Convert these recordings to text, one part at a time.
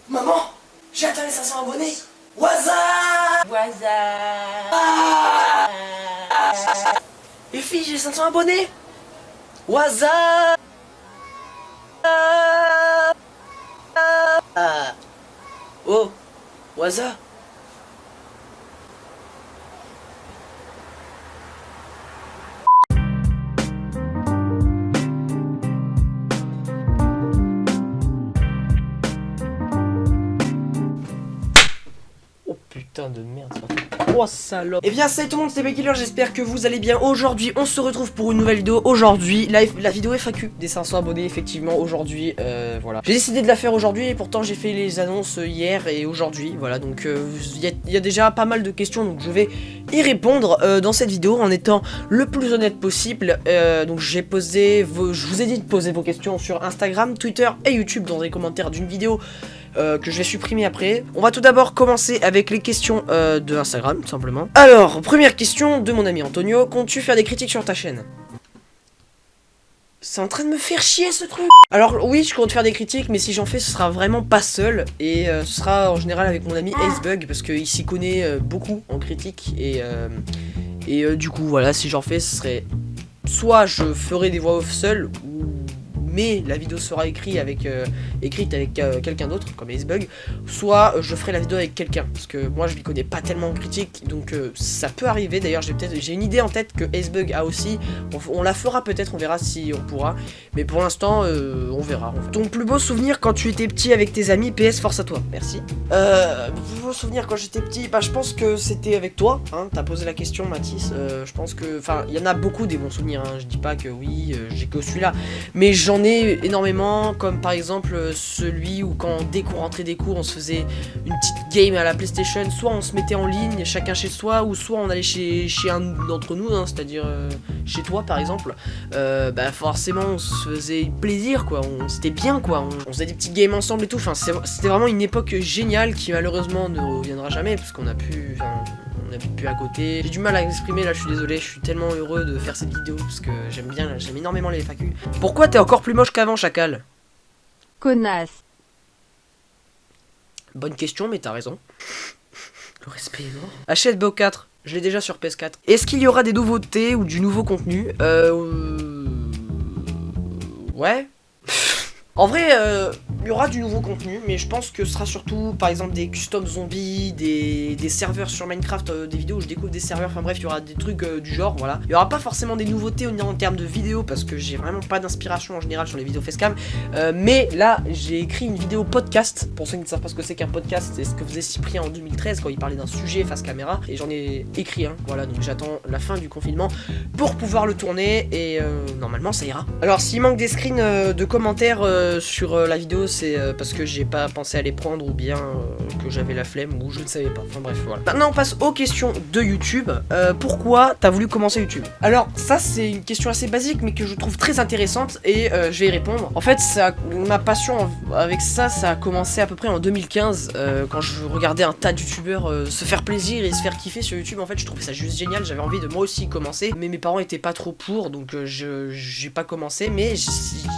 Maman, j'ai atteint les 500 abonnés. Waza. Les filles, j'ai 500 abonnés. Waza. Oh, Waza. Oh putain de merde ça. Oh salope. Eh bien salut tout le monde, c'est Bekiller, j'espère que vous allez bien. Aujourd'hui on se retrouve pour une nouvelle vidéo. Aujourd'hui la vidéo FAQ des 500 abonnés effectivement aujourd'hui voilà. J'ai décidé de la faire aujourd'hui et pourtant j'ai fait les annonces hier et aujourd'hui. Voilà donc il y a déjà pas mal de questions donc je vais y répondre dans cette vidéo en étant le plus honnête possible. Donc j'ai posé je vous ai dit de poser vos questions sur Instagram, Twitter et YouTube dans les commentaires d'une vidéo que je vais supprimer après. On va tout d'abord commencer avec les questions de Instagram, tout simplement. Alors, première question de mon ami Antonio. Comptes-tu faire des critiques sur ta chaîne? C'est en train de me faire chier ce truc. Alors oui, je compte faire des critiques, mais si j'en fais, ce sera vraiment pas seul. Et ce sera en général avec mon ami Acebug, parce qu'il s'y connaît beaucoup en critique. Et du coup, voilà, si j'en fais, ce serait... Soit je ferai des voix off seul, mais la vidéo sera écrite avec quelqu'un d'autre comme Acebug, soit je ferai la vidéo avec quelqu'un parce que moi je lui connais pas tellement en critique, donc ça peut arriver. D'ailleurs j'ai une idée en tête que Acebug a aussi, on la fera peut-être, on verra si on pourra, mais pour l'instant on verra. Ton plus beau souvenir quand tu étais petit avec tes amis, PS force à toi, merci. Mon plus beau souvenir quand j'étais petit, bah je pense que c'était avec toi, hein, t'as posé la question Mathis, je pense que, enfin il y en a beaucoup des bons souvenirs, hein. Je dis pas que oui, j'ai que celui-là, mais j'en ai énormément, comme par exemple celui où quand dès qu'on rentrait des cours on se faisait une petite game à la PlayStation, soit on se mettait en ligne chacun chez soi, ou soit on allait chez un d'entre nous, hein, c'est-à-dire chez toi par exemple. Bah forcément on se faisait plaisir quoi, c'était bien quoi, on faisait des petites games ensemble et tout, enfin c'était vraiment une époque géniale qui malheureusement ne reviendra jamais parce qu'on a pu, on habite plus à côté. J'ai du mal à exprimer là, je suis désolé, je suis tellement heureux de faire cette vidéo parce que j'aime énormément les FAQ. Pourquoi t'es encore plus moche qu'avant, Chacal? Connasse. Bonne question, mais t'as raison. Le respect est mort. Achète BO4, je l'ai déjà sur PS4. Est-ce qu'il y aura des nouveautés ou du nouveau contenu? Ouais. En vrai, il y aura du nouveau contenu, mais je pense que ce sera surtout, par exemple, des custom zombies, des serveurs sur Minecraft, des vidéos où je découvre des serveurs, enfin bref, il y aura des trucs du genre, voilà. Il y aura pas forcément des nouveautés en termes de vidéos, parce que j'ai vraiment pas d'inspiration en général sur les vidéos facecam, mais là, j'ai écrit une vidéo podcast, pour ceux qui ne savent pas ce que c'est qu'un podcast, c'est ce que faisait Cyprien en 2013, quand il parlait d'un sujet face caméra, et j'en ai écrit un, voilà, donc j'attends la fin du confinement pour pouvoir le tourner, et normalement, ça ira. Alors, s'il manque des screens de commentaires sur la vidéo, c'est parce que j'ai pas pensé à les prendre ou bien que j'avais la flemme ou je ne savais pas. Enfin bref, voilà. Maintenant on passe aux questions de YouTube. Pourquoi t'as voulu commencer YouTube? Alors ça c'est une question assez basique mais que je trouve très intéressante et je vais y répondre. En fait ma passion avec ça a commencé à peu près en 2015 quand je regardais un tas de youtubeurs se faire plaisir et se faire kiffer sur YouTube. En fait je trouvais ça juste génial, j'avais envie de moi aussi commencer, mais mes parents étaient pas trop pour, donc j'ai pas commencé, mais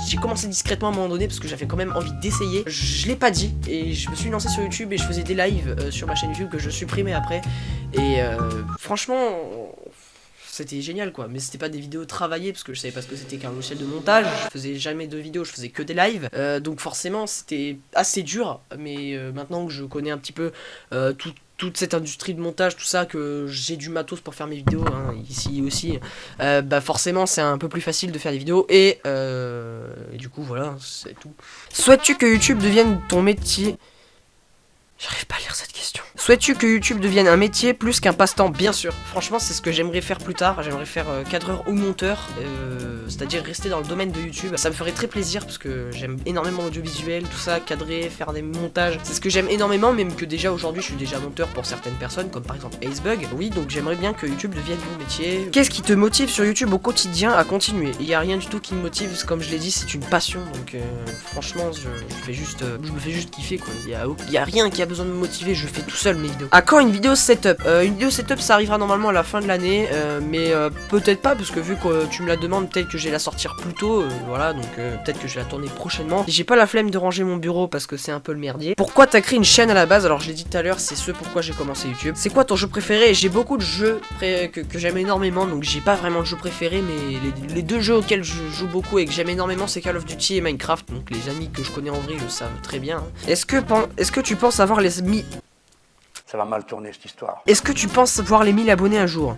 j'ai commencé discrètement à un moment donné parce que j'avais quand même envie d'essayer. Je l'ai pas dit et je me suis lancé sur YouTube et je faisais des lives sur ma chaîne YouTube que je supprimais après, et franchement c'était génial quoi, mais c'était pas des vidéos travaillées parce que je savais pas ce que c'était qu'un logiciel de montage, je faisais jamais de vidéos, je faisais que des lives, donc forcément c'était assez dur, mais maintenant que je connais un petit peu toute cette industrie de montage, tout ça, que j'ai du matos pour faire mes vidéos, hein, ici aussi, bah forcément c'est un peu plus facile de faire des vidéos, et du coup voilà, c'est tout. Souhaites-tu que YouTube devienne ton métier? J'arrive pas à lire cette question. Souhaites-tu que YouTube devienne un métier plus qu'un passe-temps? Bien sûr. Franchement, c'est ce que j'aimerais faire plus tard. J'aimerais faire cadreur ou monteur, c'est-à-dire rester dans le domaine de YouTube. Ça me ferait très plaisir parce que j'aime énormément l'audiovisuel, tout ça, cadrer, faire des montages. C'est ce que j'aime énormément, même que déjà aujourd'hui, je suis déjà monteur pour certaines personnes, comme par exemple Acebug. Oui, donc j'aimerais bien que YouTube devienne mon métier. Qu'est-ce qui te motive sur YouTube au quotidien à continuer? Il y a rien du tout qui me motive, comme je l'ai dit, c'est une passion. Donc franchement, je me fais juste kiffer quoi. Il y a rien qui a besoin de me motiver, je fais tout seul. seul mes vidéos. À quand une vidéo setup? Une vidéo setup ça arrivera normalement à la fin de l'année, mais peut-être pas parce que vu que tu me la demandes, peut-être que je vais la sortir plus tôt, voilà, donc peut-être que je vais la tourner prochainement. J'ai pas la flemme de ranger mon bureau parce que c'est un peu le merdier. Pourquoi t'as créé une chaîne à la base? Alors je l'ai dit tout à l'heure, c'est ce pourquoi j'ai commencé YouTube. C'est quoi ton jeu préféré? J'ai beaucoup de jeux que j'aime énormément, donc j'ai pas vraiment de jeu préféré, mais les deux jeux auxquels je joue beaucoup et que j'aime énormément c'est Call of Duty et Minecraft, donc les amis que je connais en vrai le savent très bien. Hein. Est-ce que tu penses avoir les Ça va mal tourner cette histoire. Est-ce que tu penses voir les 1000 abonnés un jour?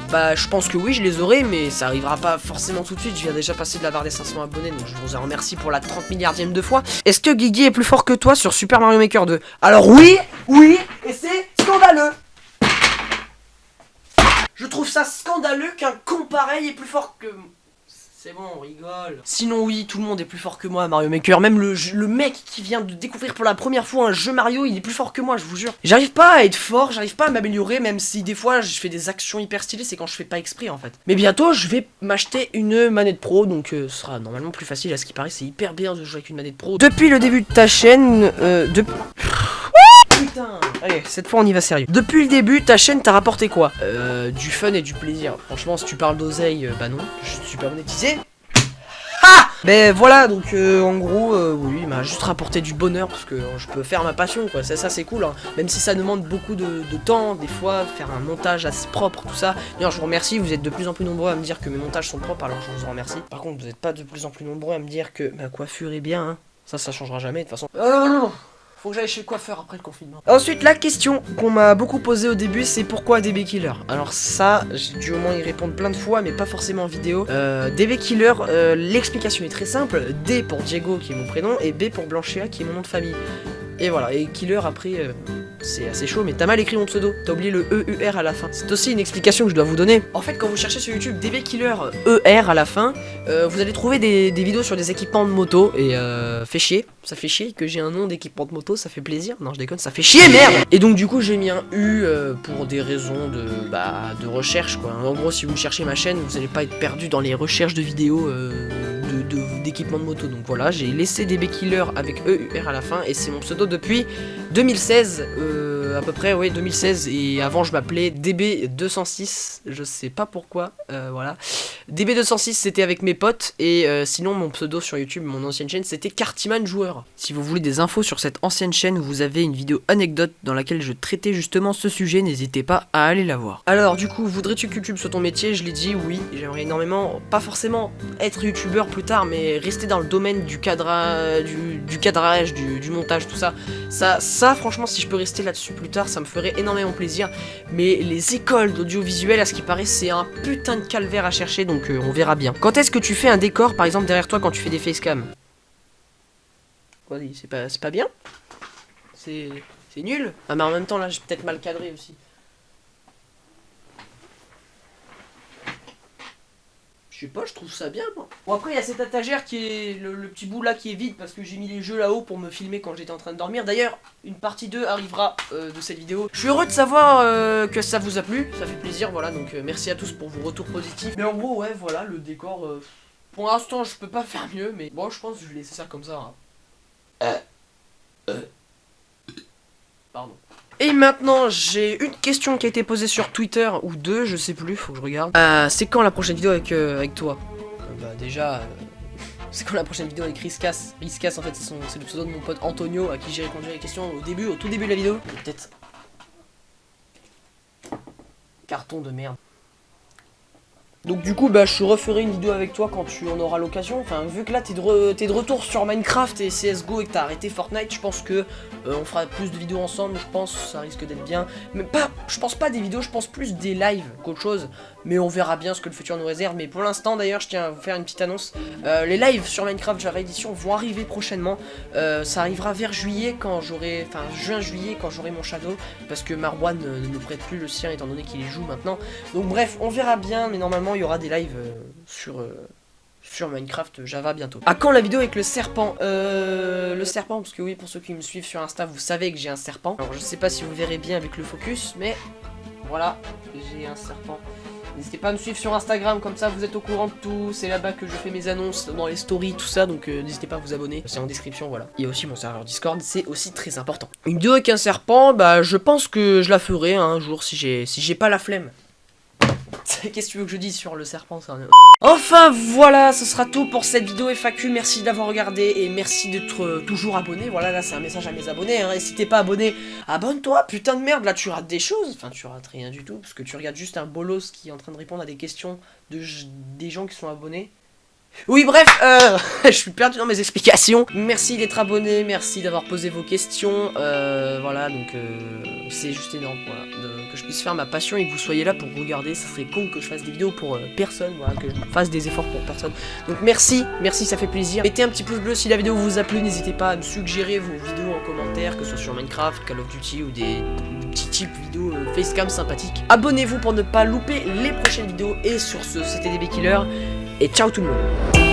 Bah je pense que oui, je les aurai, mais ça arrivera pas forcément tout de suite. Je viens déjà passer de la barre des 500 abonnés, donc je vous en remercie pour la 30 milliardième de fois. Est-ce que Guigui est plus fort que toi sur Super Mario Maker 2? Alors oui, et c'est scandaleux. Je trouve ça scandaleux qu'un con pareil est plus fort que... C'est bon, on rigole. Sinon oui, tout le monde est plus fort que moi à Mario Maker. Même le mec qui vient de découvrir pour la première fois un jeu Mario, il est plus fort que moi, je vous jure. J'arrive pas à être fort, j'arrive pas à m'améliorer, même si des fois je fais des actions hyper stylées, c'est quand je fais pas exprès en fait. Mais bientôt, je vais m'acheter une manette pro, donc ce sera normalement plus facile. À ce qui paraît, c'est hyper bien de jouer avec une manette pro. Depuis le début de ta chaîne, Putain. Allez, cette fois on y va sérieux. Depuis le début, ta chaîne t'a rapporté quoi? Du fun et du plaisir. Franchement, si tu parles d'oseille, bah non, je suis pas monétisé. Ah! Ben voilà, donc en gros, oui, il m'a juste rapporté du bonheur parce que je peux faire ma passion, quoi. Ça c'est cool, hein. Même si ça demande beaucoup de temps, des fois, faire un montage assez propre, tout ça. D'ailleurs, je vous remercie, vous êtes de plus en plus nombreux à me dire que mes montages sont propres, alors je vous en remercie. Par contre, vous n'êtes pas de plus en plus nombreux à me dire que ma coiffure est bien, hein. Ça changera jamais, de toute façon. Non. Faut que j'aille chez le coiffeur après le confinement. Ensuite, la question qu'on m'a beaucoup posée au début, c'est pourquoi DB Killer? Alors ça, j'ai dû au moins y répondre plein de fois, mais pas forcément en vidéo. DB Killer, l'explication est très simple. D pour Diego, qui est mon prénom, et B pour Blanchea, qui est mon nom de famille. Et voilà, et Killer après, c'est assez chaud, mais t'as mal écrit mon pseudo, t'as oublié le EUR à la fin. C'est aussi une explication que je dois vous donner. En fait, quand vous cherchez sur YouTube DB Killer ER à la fin, vous allez trouver des vidéos sur des équipements de moto, et fait chier, ça fait chier que j'ai un nom d'équipement de moto, ça fait plaisir. Non, je déconne, ça fait chier, merde. Et donc du coup, j'ai mis un U pour des raisons de recherche, quoi. En gros, si vous cherchez ma chaîne, vous allez pas être perdu dans les recherches de vidéos d'équipement de moto. Donc voilà, j'ai laissé DB Killer avec EUR à la fin et c'est mon pseudo depuis 2016 à peu près, ouais, 2016. Et avant je m'appelais DB206, je sais pas pourquoi, voilà. DB206 c'était avec mes potes et sinon mon pseudo sur YouTube, mon ancienne chaîne, c'était Cartiman Joueur. Si vous voulez des infos sur cette ancienne chaîne, vous avez une vidéo anecdote dans laquelle je traitais justement ce sujet, n'hésitez pas à aller la voir. Alors du coup, voudrais-tu que YouTube soit ton métier? Je l'ai dit, oui, j'aimerais énormément, pas forcément être youtubeur plus tard, mais rester dans le domaine du cadrage, du montage, tout ça. Ça franchement, si je peux rester là-dessus plus tard, ça me ferait énormément plaisir. Mais les écoles d'audiovisuel, à ce qui paraît, c'est un putain de calvaire à chercher, donc on verra bien. Quand est-ce que tu fais un décor, par exemple, derrière toi quand tu fais des facecam? Quoi, c'est pas bien? C'est nul? Ah mais en même temps, là, j'ai peut-être mal cadré aussi. Je sais pas, je trouve ça bien, moi. Bon, après, il y a cette étagère qui est... Le petit bout là qui est vide parce que j'ai mis les jeux là-haut pour me filmer quand j'étais en train de dormir. D'ailleurs, une partie 2 arrivera de cette vidéo. Je suis heureux de savoir que ça vous a plu, ça fait plaisir, voilà. Donc merci à tous pour vos retours positifs. Mais en gros, ouais, voilà, le décor... pour l'instant, je peux pas faire mieux, mais bon, je pense que je vais laisser ça comme ça. Hein. Pardon. Et maintenant, j'ai une question qui a été posée sur Twitter, ou deux, je sais plus, faut que je regarde. C'est quand la prochaine vidéo avec toi? Bah déjà, c'est quand la prochaine vidéo avec Riskas? Riskas, en fait, c'est le pseudo de mon pote Antonio, à qui j'ai répondu à la question au tout début de la vidéo. Peut-être... Carton de merde. Donc du coup, bah, je referai une vidéo avec toi quand tu en auras l'occasion. Enfin, vu que là, t'es de retour sur Minecraft et CSGO et que t'as arrêté Fortnite, je pense que on fera plus de vidéos ensemble, je pense, ça risque d'être bien. Mais pas, je pense pas des vidéos, je pense plus des lives qu'autre chose. Mais on verra bien ce que le futur nous réserve. Mais pour l'instant, d'ailleurs, je tiens à vous faire une petite annonce. Les lives sur Minecraft Java Edition vont arriver prochainement. Ça arrivera vers juillet, quand j'aurai... Enfin, juin-juillet, quand j'aurai mon Shadow. Parce que Marwan ne me prête plus le sien, étant donné qu'il les joue maintenant. Donc bref, on verra bien, mais normalement, il y aura des lives sur Minecraft Java bientôt. À quand la vidéo avec le serpent? Le serpent, parce que oui, pour ceux qui me suivent sur Insta, vous savez que j'ai un serpent. Alors je sais pas si vous verrez bien avec le focus, mais voilà, j'ai un serpent. N'hésitez pas à me suivre sur Instagram, comme ça vous êtes au courant de tout. C'est là-bas que je fais mes annonces dans les stories, tout ça. Donc n'hésitez pas à vous abonner. C'est en description, voilà. Il y a aussi mon serveur Discord, c'est aussi très important. Une vidéo avec un serpent, bah je pense que je la ferai un jour si j'ai pas la flemme. Qu'est-ce que tu veux que je dise sur le serpent, ça? Enfin voilà, ce sera tout pour cette vidéo FAQ. Merci d'avoir regardé et merci d'être toujours abonné. Voilà, là c'est un message à mes abonnés, hein. Et si t'es pas abonné, abonne-toi, putain de merde. Là tu rates des choses, enfin tu rates rien du tout, parce que tu regardes juste un bolos qui est en train de répondre à des questions des gens qui sont abonnés. Oui bref, je suis perdu dans mes explications. Merci d'être abonné, merci d'avoir posé vos questions. Voilà, donc c'est juste énorme, voilà, que je puisse faire ma passion et que vous soyez là pour regarder. Ça serait con que je fasse des vidéos pour personne, voilà, que je fasse des efforts pour personne. Donc merci, ça fait plaisir. Mettez un petit pouce bleu si la vidéo vous a plu, n'hésitez pas à me suggérer vos vidéos en commentaire, que ce soit sur Minecraft, Call of Duty ou des petits types vidéos facecam sympathiques. Abonnez-vous pour ne pas louper les prochaines vidéos et sur ce, c'était DB Killer. Et ciao tout le monde.